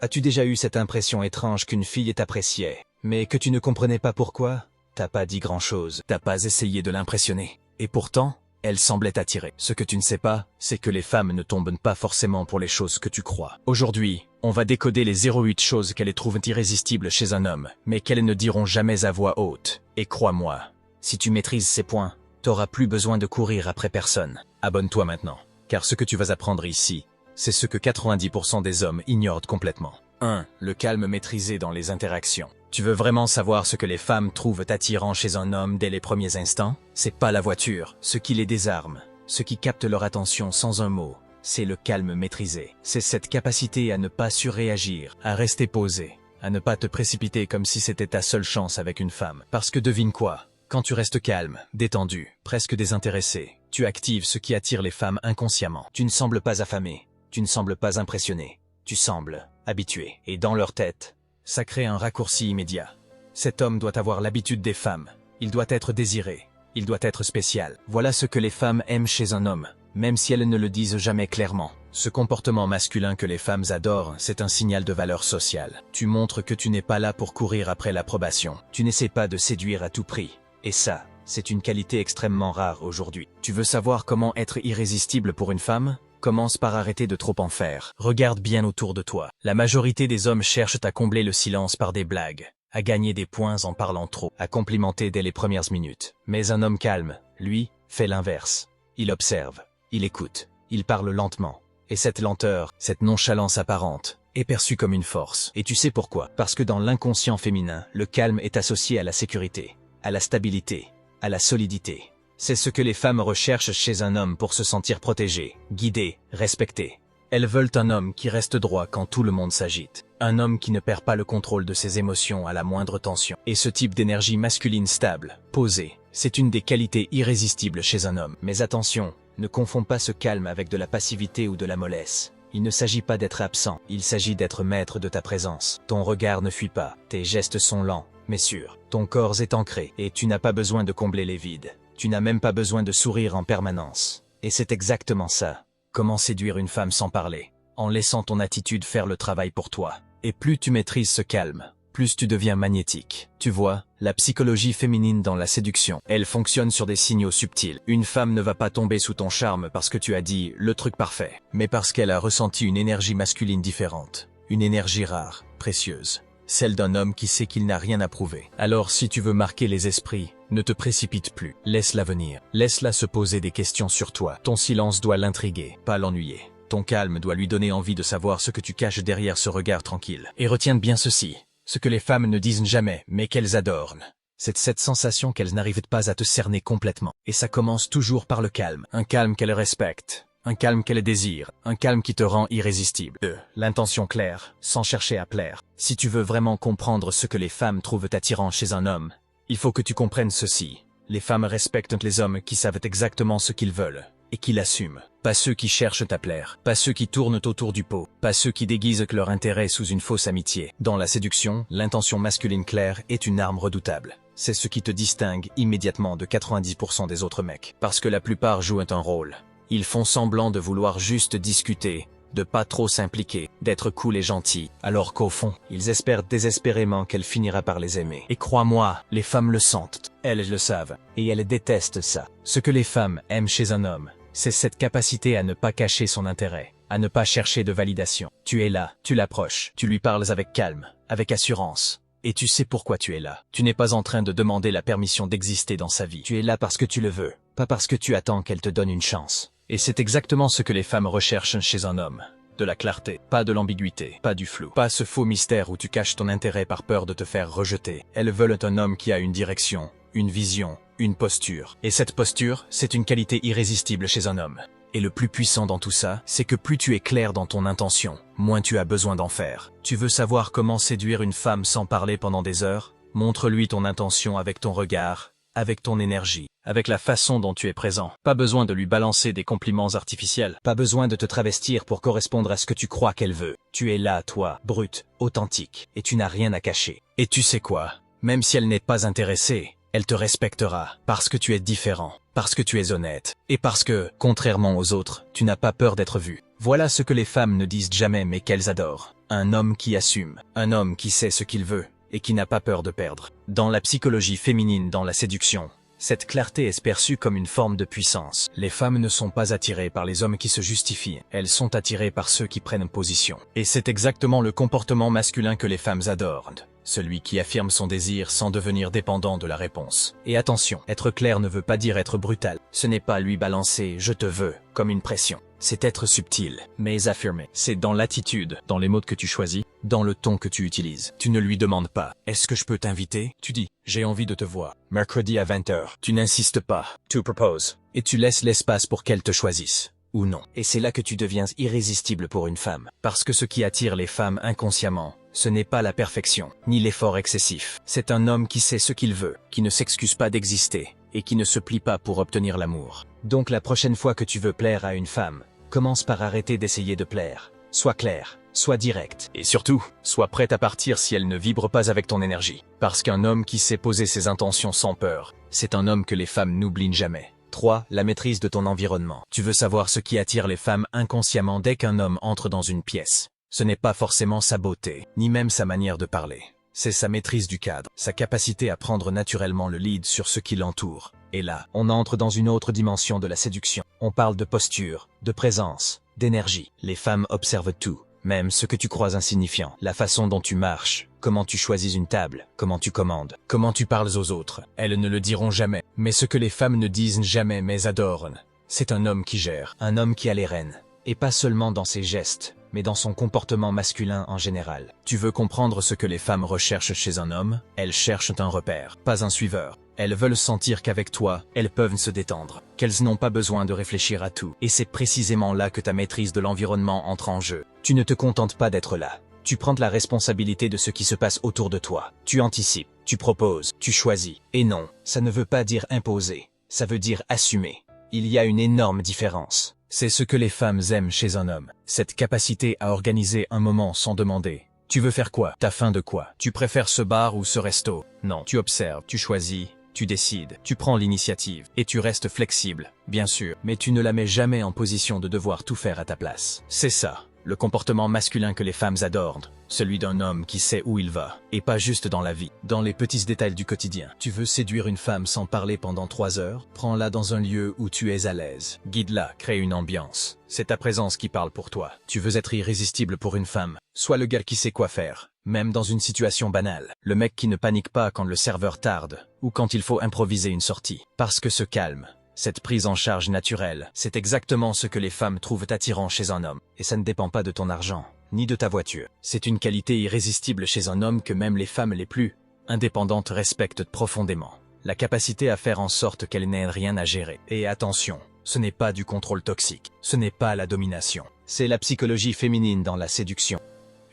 As-tu déjà eu cette impression étrange qu'une fille t'appréciait, mais que tu ne comprenais pas pourquoi? T'as pas dit grand-chose, t'as pas essayé de l'impressionner. Et pourtant, elle semblait t'attirer. Ce que tu ne sais pas, c'est que les femmes ne tombent pas forcément pour les choses que tu crois. Aujourd'hui, on va décoder les 08 choses qu'elles trouvent irrésistibles chez un homme, mais qu'elles ne diront jamais à voix haute. Et crois-moi, si tu maîtrises ces points, t'auras plus besoin de courir après personne. Abonne-toi maintenant, car ce que tu vas apprendre ici, c'est ce que 90% des hommes ignorent complètement. 1. Le calme maîtrisé dans les interactions. Tu veux vraiment savoir ce que les femmes trouvent attirant chez un homme dès les premiers instants? C'est pas la voiture, ce qui les désarme, ce qui capte leur attention sans un mot. C'est le calme maîtrisé. C'est cette capacité à ne pas surréagir, à rester posé, à ne pas te précipiter comme si c'était ta seule chance avec une femme. Parce que devine quoi? Quand tu restes calme, détendu, presque désintéressé, tu actives ce qui attire les femmes inconsciemment. Tu ne sembles pas affamé, tu ne sembles pas impressionné, tu sembles habitué. Et dans leur tête, ça crée un raccourci immédiat. Cet homme doit avoir l'habitude des femmes, il doit être désiré, il doit être spécial. Voilà ce que les femmes aiment chez un homme, même si elles ne le disent jamais clairement. Ce comportement masculin que les femmes adorent, c'est un signal de valeur sociale. Tu montres que tu n'es pas là pour courir après l'approbation. Tu n'essaies pas de séduire à tout prix. Et ça, c'est une qualité extrêmement rare aujourd'hui. Tu veux savoir comment être irrésistible pour une femme? Commence par arrêter de trop en faire. Regarde bien autour de toi. La majorité des hommes cherchent à combler le silence par des blagues, à gagner des points en parlant trop, à complimenter dès les premières minutes. Mais un homme calme, lui, fait l'inverse. Il observe, il écoute, il parle lentement. Et cette lenteur, cette nonchalance apparente, est perçue comme une force. Et tu sais pourquoi? Parce que dans l'inconscient féminin, le calme est associé à la sécurité, à la stabilité, à la solidité. C'est ce que les femmes recherchent chez un homme pour se sentir protégées, guidées, respectées. Elles veulent un homme qui reste droit quand tout le monde s'agite. Un homme qui ne perd pas le contrôle de ses émotions à la moindre tension. Et ce type d'énergie masculine stable, posée, c'est une des qualités irrésistibles chez un homme. Mais attention, ne confonds pas ce calme avec de la passivité ou de la mollesse. Il ne s'agit pas d'être absent, il s'agit d'être maître de ta présence. Ton regard ne fuit pas, tes gestes sont lents, mais sûrs. Ton corps est ancré, et tu n'as pas besoin de combler les vides. Tu n'as même pas besoin de sourire en permanence. Et c'est exactement ça. Comment séduire une femme sans parler, en laissant ton attitude faire le travail pour toi. Et plus tu maîtrises ce calme, plus tu deviens magnétique. Tu vois, la psychologie féminine dans la séduction, elle fonctionne sur des signaux subtils. Une femme ne va pas tomber sous ton charme parce que tu as dit le truc parfait, mais parce qu'elle a ressenti une énergie masculine différente. Une énergie rare, précieuse. Celle d'un homme qui sait qu'il n'a rien à prouver. Alors si tu veux marquer les esprits, ne te précipite plus. Laisse-la venir. Laisse-la se poser des questions sur toi. Ton silence doit l'intriguer, pas l'ennuyer. Ton calme doit lui donner envie de savoir ce que tu caches derrière ce regard tranquille. Et retiens bien ceci, ce que les femmes ne disent jamais, mais qu'elles adorent. C'est cette sensation qu'elles n'arrivent pas à te cerner complètement. Et ça commence toujours par le calme. Un calme qu'elles respectent. Un calme qu'elle désire, un calme qui te rend irrésistible. 2. L'intention claire, sans chercher à plaire. Si tu veux vraiment comprendre ce que les femmes trouvent attirant chez un homme, il faut que tu comprennes ceci. Les femmes respectent les hommes qui savent exactement ce qu'ils veulent, et qui l'assument. Pas ceux qui cherchent à plaire, pas ceux qui tournent autour du pot, pas ceux qui déguisent leur intérêt sous une fausse amitié. Dans la séduction, l'intention masculine claire est une arme redoutable. C'est ce qui te distingue immédiatement de 90% des autres mecs. Parce que la plupart jouent un rôle. Ils font semblant de vouloir juste discuter, de pas trop s'impliquer, d'être cool et gentil, alors qu'au fond, ils espèrent désespérément qu'elle finira par les aimer. Et crois-moi, les femmes le sentent, elles le savent, et elles détestent ça. Ce que les femmes aiment chez un homme, c'est cette capacité à ne pas cacher son intérêt, à ne pas chercher de validation. Tu es là, tu l'approches, tu lui parles avec calme, avec assurance. Et tu sais pourquoi tu es là. Tu n'es pas en train de demander la permission d'exister dans sa vie. Tu es là parce que tu le veux, pas parce que tu attends qu'elle te donne une chance. Et c'est exactement ce que les femmes recherchent chez un homme. De la clarté, pas de l'ambiguïté, pas du flou, pas ce faux mystère où tu caches ton intérêt par peur de te faire rejeter. Elles veulent un homme qui a une direction, une vision, une posture. Et cette posture, c'est une qualité irrésistible chez un homme. Et le plus puissant dans tout ça, c'est que plus tu es clair dans ton intention, moins tu as besoin d'en faire. Tu veux savoir comment séduire une femme sans parler pendant des heures? Montre-lui ton intention avec ton regard, avec ton énergie, avec la façon dont tu es présent. Pas besoin de lui balancer des compliments artificiels. Pas besoin de te travestir pour correspondre à ce que tu crois qu'elle veut. Tu es là, toi, brut, authentique, et tu n'as rien à cacher. Et tu sais quoi? Même si elle n'est pas intéressée, elle te respectera, parce que tu es différent, parce que tu es honnête, et parce que, contrairement aux autres, tu n'as pas peur d'être vu. Voilà ce que les femmes ne disent jamais mais qu'elles adorent. Un homme qui assume, un homme qui sait ce qu'il veut et qui n'a pas peur de perdre. Dans la psychologie féminine, dans la séduction, cette clarté est perçue comme une forme de puissance. Les femmes ne sont pas attirées par les hommes qui se justifient, elles sont attirées par ceux qui prennent position. Et c'est exactement le comportement masculin que les femmes adorent. Celui qui affirme son désir sans devenir dépendant de la réponse. Et attention, être clair ne veut pas dire être brutal. Ce n'est pas lui balancer « je te veux » comme une pression. C'est être subtil, mais affirmé. C'est dans l'attitude, dans les mots que tu choisis, dans le ton que tu utilises. Tu ne lui demandes pas « est-ce que je peux t'inviter ?» Tu dis « j'ai envie de te voir. Mercredi à 20h. » Tu n'insistes pas. Tu proposes. Et tu laisses l'espace pour qu'elle te choisisse. Ou non. Et c'est là que tu deviens irrésistible pour une femme. Parce que ce qui attire les femmes inconsciemment, ce n'est pas la perfection, ni l'effort excessif. C'est un homme qui sait ce qu'il veut, qui ne s'excuse pas d'exister, et qui ne se plie pas pour obtenir l'amour. Donc la prochaine fois que tu veux plaire à une femme, commence par arrêter d'essayer de plaire. Sois clair, sois direct. Et surtout, sois prête à partir si elle ne vibre pas avec ton énergie. Parce qu'un homme qui sait poser ses intentions sans peur, c'est un homme que les femmes n'oublient jamais. 3. La maîtrise de ton environnement. Tu veux savoir ce qui attire les femmes inconsciemment dès qu'un homme entre dans une pièce. Ce n'est pas forcément sa beauté, ni même sa manière de parler. C'est sa maîtrise du cadre, sa capacité à prendre naturellement le lead sur ce qui l'entoure. Et là, on entre dans une autre dimension de la séduction. On parle de posture, de présence, d'énergie. Les femmes observent tout, même ce que tu crois insignifiant. La façon dont tu marches, comment tu choisis une table, comment tu commandes, comment tu parles aux autres. Elles ne le diront jamais. Mais ce que les femmes ne disent jamais mais adorent, c'est un homme qui gère, un homme qui a les rênes. Et pas seulement dans ses gestes, mais dans son comportement masculin en général. Tu veux comprendre ce que les femmes recherchent chez un homme? Elles cherchent un repère, pas un suiveur. Elles veulent sentir qu'avec toi, elles peuvent se détendre, qu'elles n'ont pas besoin de réfléchir à tout. Et c'est précisément là que ta maîtrise de l'environnement entre en jeu. Tu ne te contentes pas d'être là. Tu prends la responsabilité de ce qui se passe autour de toi. Tu anticipes, tu proposes, tu choisis. Et non, ça ne veut pas dire imposer, ça veut dire assumer. Il y a une énorme différence. C'est ce que les femmes aiment chez un homme. Cette capacité à organiser un moment sans demander. Tu veux faire quoi? T'as faim de quoi? Tu préfères ce bar ou ce resto? Non, tu observes, tu choisis, tu décides, tu prends l'initiative. Et tu restes flexible, bien sûr, mais tu ne la mets jamais en position de devoir tout faire à ta place. C'est ça, le comportement masculin que les femmes adorent. Celui d'un homme qui sait où il va, et pas juste dans la vie, dans les petits détails du quotidien. Tu veux séduire une femme sans parler pendant 3 heures? Prends-la dans un lieu où tu es à l'aise. Guide-la, crée une ambiance. C'est ta présence qui parle pour toi. Tu veux être irrésistible pour une femme? Sois le gars qui sait quoi faire, même dans une situation banale. Le mec qui ne panique pas quand le serveur tarde, ou quand il faut improviser une sortie. Parce que ce calme, cette prise en charge naturelle, c'est exactement ce que les femmes trouvent attirant chez un homme. Et ça ne dépend pas de ton argent, ni de ta voiture. C'est une qualité irrésistible chez un homme que même les femmes les plus indépendantes respectent profondément. La capacité à faire en sorte qu'elles n'aient rien à gérer. Et attention, ce n'est pas du contrôle toxique, ce n'est pas la domination. C'est la psychologie féminine dans la séduction.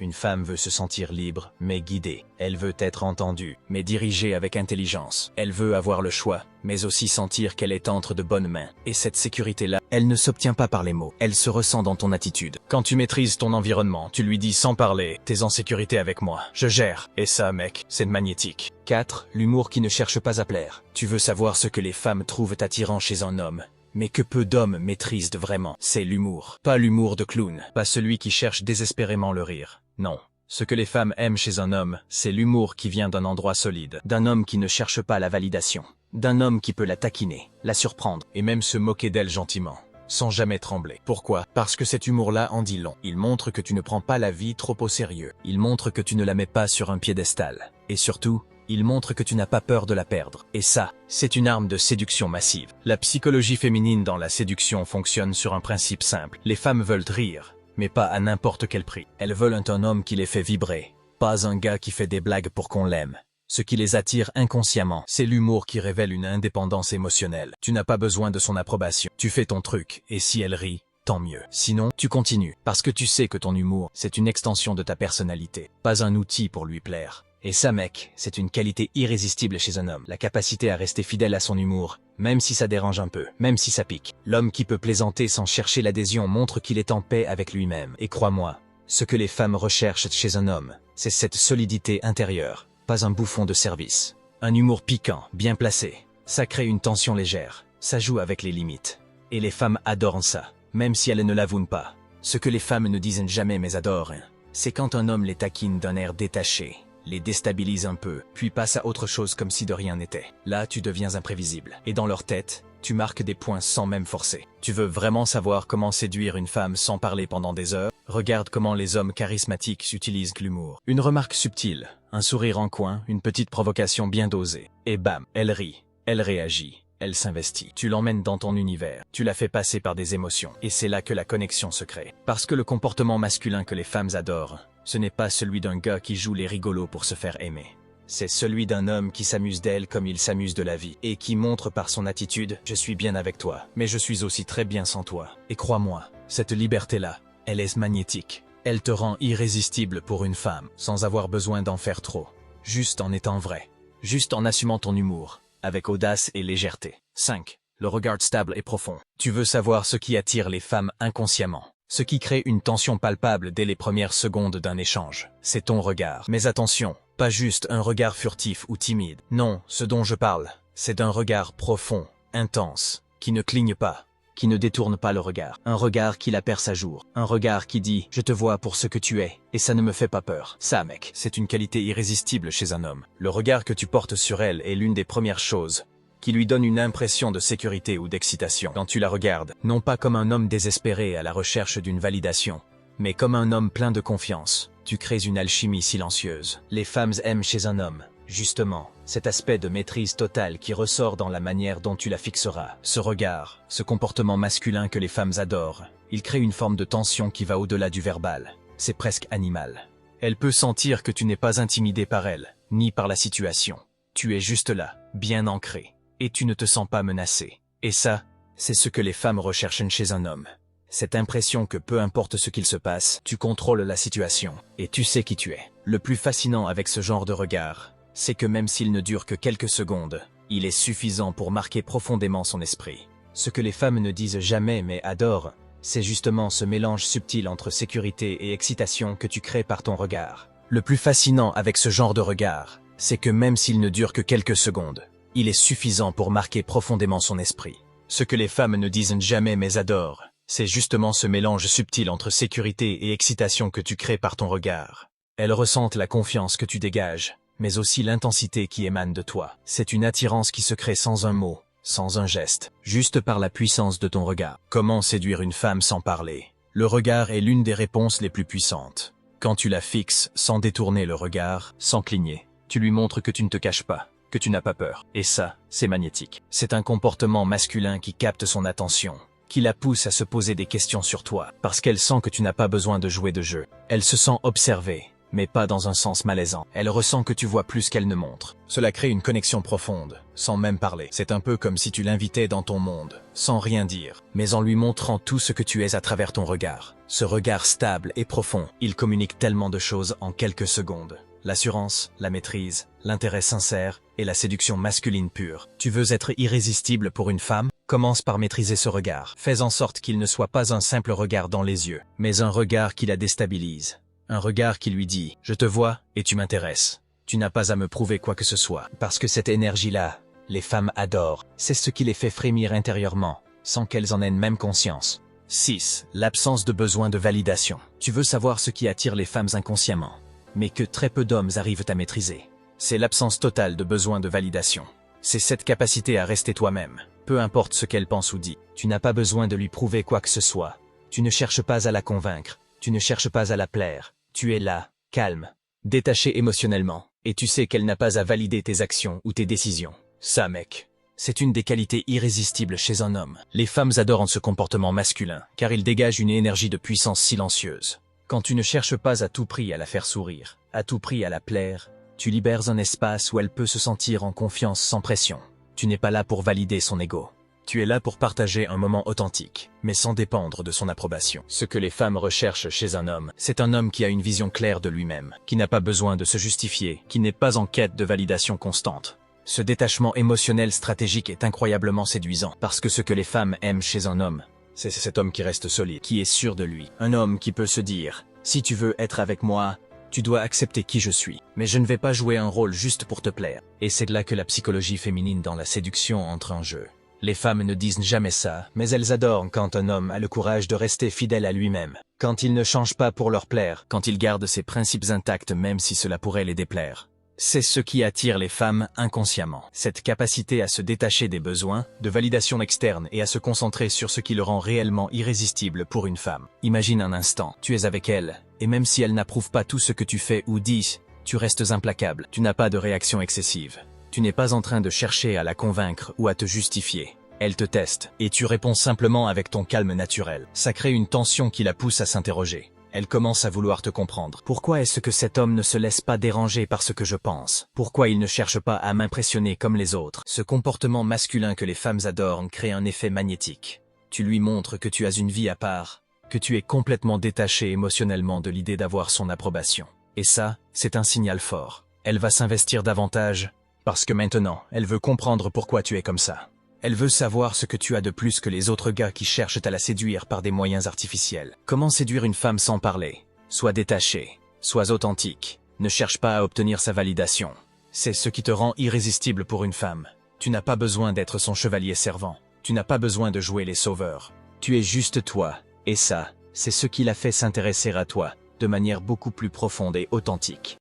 Une femme veut se sentir libre, mais guidée. Elle veut être entendue, mais dirigée avec intelligence. Elle veut avoir le choix, mais aussi sentir qu'elle est entre de bonnes mains. Et cette sécurité-là, elle ne s'obtient pas par les mots. Elle se ressent dans ton attitude. Quand tu maîtrises ton environnement, tu lui dis sans parler, t'es en sécurité avec moi. Je gère. Et ça, mec, c'est magnétique. 4. L'humour qui ne cherche pas à plaire. Tu veux savoir ce que les femmes trouvent attirant chez un homme, mais que peu d'hommes maîtrisent vraiment. C'est l'humour. Pas l'humour de clown. Pas celui qui cherche désespérément le rire. Non. Ce que les femmes aiment chez un homme, c'est l'humour qui vient d'un endroit solide, d'un homme qui ne cherche pas la validation, d'un homme qui peut la taquiner, la surprendre, et même se moquer d'elle gentiment, sans jamais trembler. Pourquoi? Parce que cet humour-là en dit long. Il montre que tu ne prends pas la vie trop au sérieux. Il montre que tu ne la mets pas sur un piédestal. Et surtout, il montre que tu n'as pas peur de la perdre. Et ça, c'est une arme de séduction massive. La psychologie féminine dans la séduction fonctionne sur un principe simple. Les femmes veulent rire, mais pas à n'importe quel prix. Elles veulent un homme qui les fait vibrer, pas un gars qui fait des blagues pour qu'on l'aime. Ce qui les attire inconsciemment, c'est l'humour qui révèle une indépendance émotionnelle. Tu n'as pas besoin de son approbation. Tu fais ton truc, et si elle rit, tant mieux. Sinon, tu continues, parce que tu sais que ton humour, c'est une extension de ta personnalité, pas un outil pour lui plaire. Et ça, mec, c'est une qualité irrésistible chez un homme. La capacité à rester fidèle à son humour, même si ça dérange un peu, même si ça pique. L'homme qui peut plaisanter sans chercher l'adhésion montre qu'il est en paix avec lui-même. Et crois-moi, ce que les femmes recherchent chez un homme, c'est cette solidité intérieure, pas un bouffon de service. Un humour piquant, bien placé. Ça crée une tension légère, ça joue avec les limites. Et les femmes adorent ça, même si elles ne l'avouent pas. Ce que les femmes ne disent jamais mais adorent, c'est quand un homme les taquine d'un air détaché, les déstabilise un peu, puis passe à autre chose comme si de rien n'était. Là, tu deviens imprévisible. Et dans leur tête, tu marques des points sans même forcer. Tu veux vraiment savoir comment séduire une femme sans parler pendant des heures? Regarde comment les hommes charismatiques utilisent l'humour. Une remarque subtile, un sourire en coin, une petite provocation bien dosée. Et bam, elle rit, elle réagit. Elle s'investit. Tu l'emmènes dans ton univers. Tu la fais passer par des émotions. Et c'est là que la connexion se crée. Parce que le comportement masculin que les femmes adorent, ce n'est pas celui d'un gars qui joue les rigolos pour se faire aimer. C'est celui d'un homme qui s'amuse d'elle comme il s'amuse de la vie. Et qui montre par son attitude « Je suis bien avec toi, mais je suis aussi très bien sans toi. » Et crois-moi, cette liberté-là, elle est magnétique. Elle te rend irrésistible pour une femme, sans avoir besoin d'en faire trop. Juste en étant vrai. Juste en assumant ton humour. Avec audace et légèreté. 5. Le regard stable et profond. Tu veux savoir ce qui attire les femmes inconsciemment. Ce qui crée une tension palpable dès les premières secondes d'un échange. C'est ton regard. Mais attention, pas juste un regard furtif ou timide. Non, ce dont je parle, c'est d'un regard profond, intense, qui ne cligne pas, qui ne détourne pas le regard. Un regard qui la perce à jour. Un regard qui dit « Je te vois pour ce que tu es, et ça ne me fait pas peur. » Ça, mec, c'est une qualité irrésistible chez un homme. Le regard que tu portes sur elle est l'une des premières choses qui lui donne une impression de sécurité ou d'excitation. Quand tu la regardes, non pas comme un homme désespéré à la recherche d'une validation, mais comme un homme plein de confiance, tu crées une alchimie silencieuse. Les femmes aiment chez un homme, justement, cet aspect de maîtrise totale qui ressort dans la manière dont tu la fixeras. Ce regard, ce comportement masculin que les femmes adorent, il crée une forme de tension qui va au-delà du verbal. C'est presque animal. Elle peut sentir que tu n'es pas intimidé par elle, ni par la situation. Tu es juste là, bien ancré. Et tu ne te sens pas menacé. Et ça, c'est ce que les femmes recherchent chez un homme. Cette impression que peu importe ce qu'il se passe, tu contrôles la situation, et tu sais qui tu es. Le plus fascinant avec ce genre de regard, c'est que même s'il ne dure que quelques secondes, il est suffisant pour marquer profondément son esprit. Ce que les femmes ne disent jamais mais adorent, c'est justement ce mélange subtil entre sécurité et excitation que tu crées par ton regard. Le plus fascinant avec ce genre de regard, c'est que même s'il ne dure que quelques secondes, il est suffisant pour marquer profondément son esprit. Ce que les femmes ne disent jamais mais adorent, c'est justement ce mélange subtil entre sécurité et excitation que tu crées par ton regard. Elles ressentent la confiance que tu dégages, mais aussi l'intensité qui émane de toi. C'est une attirance qui se crée sans un mot, sans un geste, juste par la puissance de ton regard. Comment séduire une femme sans parler? Le regard est l'une des réponses les plus puissantes. Quand tu la fixes sans détourner le regard, sans cligner, tu lui montres que tu ne te caches pas, que tu n'as pas peur. Et ça, c'est magnétique. C'est un comportement masculin qui capte son attention, qui la pousse à se poser des questions sur toi, parce qu'elle sent que tu n'as pas besoin de jouer de jeu. Elle se sent observée, mais pas dans un sens malaisant. Elle ressent que tu vois plus qu'elle ne montre. Cela crée une connexion profonde, sans même parler. C'est un peu comme si tu l'invitais dans ton monde, sans rien dire, mais en lui montrant tout ce que tu es à travers ton regard. Ce regard stable et profond, il communique tellement de choses en quelques secondes. L'assurance, la maîtrise, l'intérêt sincère et la séduction masculine pure. Tu veux être irrésistible pour une femme? Commence par maîtriser ce regard. Fais en sorte qu'il ne soit pas un simple regard dans les yeux, mais un regard qui la déstabilise. Un regard qui lui dit « Je te vois et tu m'intéresses. Tu n'as pas à me prouver quoi que ce soit. » Parce que cette énergie-là, les femmes adorent. C'est ce qui les fait frémir intérieurement, sans qu'elles en aient même conscience. 6. L'absence de besoin de validation. Tu veux savoir ce qui attire les femmes inconsciemment, mais que très peu d'hommes arrivent à maîtriser. C'est l'absence totale de besoin de validation. C'est cette capacité à rester toi-même, peu importe ce qu'elle pense ou dit. Tu n'as pas besoin de lui prouver quoi que ce soit. Tu ne cherches pas à la convaincre, tu ne cherches pas à la plaire. Tu es là, calme, détaché émotionnellement, et tu sais qu'elle n'a pas à valider tes actions ou tes décisions. Ça, mec, c'est une des qualités irrésistibles chez un homme. Les femmes adorent ce comportement masculin, car il dégage une énergie de puissance silencieuse. Quand tu ne cherches pas à tout prix à la faire sourire, à tout prix à la plaire, tu libères un espace où elle peut se sentir en confiance sans pression. Tu n'es pas là pour valider son ego. Tu es là pour partager un moment authentique, mais sans dépendre de son approbation. Ce que les femmes recherchent chez un homme, c'est un homme qui a une vision claire de lui-même, qui n'a pas besoin de se justifier, qui n'est pas en quête de validation constante. Ce détachement émotionnel stratégique est incroyablement séduisant, parce que ce que les femmes aiment chez un homme, c'est cet homme qui reste solide, qui est sûr de lui. Un homme qui peut se dire « Si tu veux être avec moi, tu dois accepter qui je suis. Mais je ne vais pas jouer un rôle juste pour te plaire. » Et c'est là que la psychologie féminine dans la séduction entre en jeu. Les femmes ne disent jamais ça, mais elles adorent quand un homme a le courage de rester fidèle à lui-même. Quand il ne change pas pour leur plaire, quand il garde ses principes intacts même si cela pourrait les déplaire. C'est ce qui attire les femmes inconsciemment. Cette capacité à se détacher des besoins, de validation externe et à se concentrer sur ce qui le rend réellement irrésistible pour une femme. Imagine un instant, tu es avec elle, et même si elle n'approuve pas tout ce que tu fais ou dis, tu restes implacable. Tu n'as pas de réaction excessive. Tu n'es pas en train de chercher à la convaincre ou à te justifier. Elle te teste, et tu réponds simplement avec ton calme naturel. Ça crée une tension qui la pousse à s'interroger. Elle commence à vouloir te comprendre. Pourquoi est-ce que cet homme ne se laisse pas déranger par ce que je pense? Pourquoi il ne cherche pas à m'impressionner comme les autres? Ce comportement masculin que les femmes adorent crée un effet magnétique. Tu lui montres que tu as une vie à part, que tu es complètement détaché émotionnellement de l'idée d'avoir son approbation. Et ça, c'est un signal fort. Elle va s'investir davantage, parce que maintenant, elle veut comprendre pourquoi tu es comme ça. Elle veut savoir ce que tu as de plus que les autres gars qui cherchent à la séduire par des moyens artificiels. Comment séduire une femme sans parler? Sois détaché, sois authentique, ne cherche pas à obtenir sa validation. C'est ce qui te rend irrésistible pour une femme. Tu n'as pas besoin d'être son chevalier servant. Tu n'as pas besoin de jouer les sauveurs. Tu es juste toi, et ça, c'est ce qui l'a fait s'intéresser à toi, de manière beaucoup plus profonde et authentique.